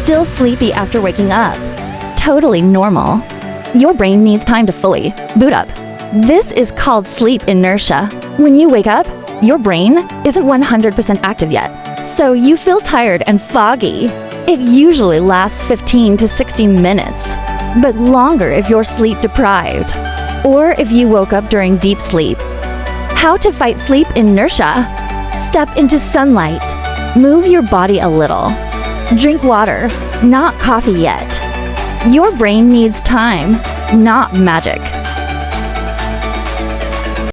still sleepy after waking up. Totally normal. Your brain needs time to fully boot up. This is called sleep inertia. When you wake up, your brain isn't 100% active yet, so you feel tired and foggy. It usually lasts 15 to 60 minutes, but longer if you're sleep deprived, or if you woke up during deep sleep. How to fight sleep inertia? Step into sunlight. Move your body a little. Drink water, not coffee yet. Your brain needs time, not magic.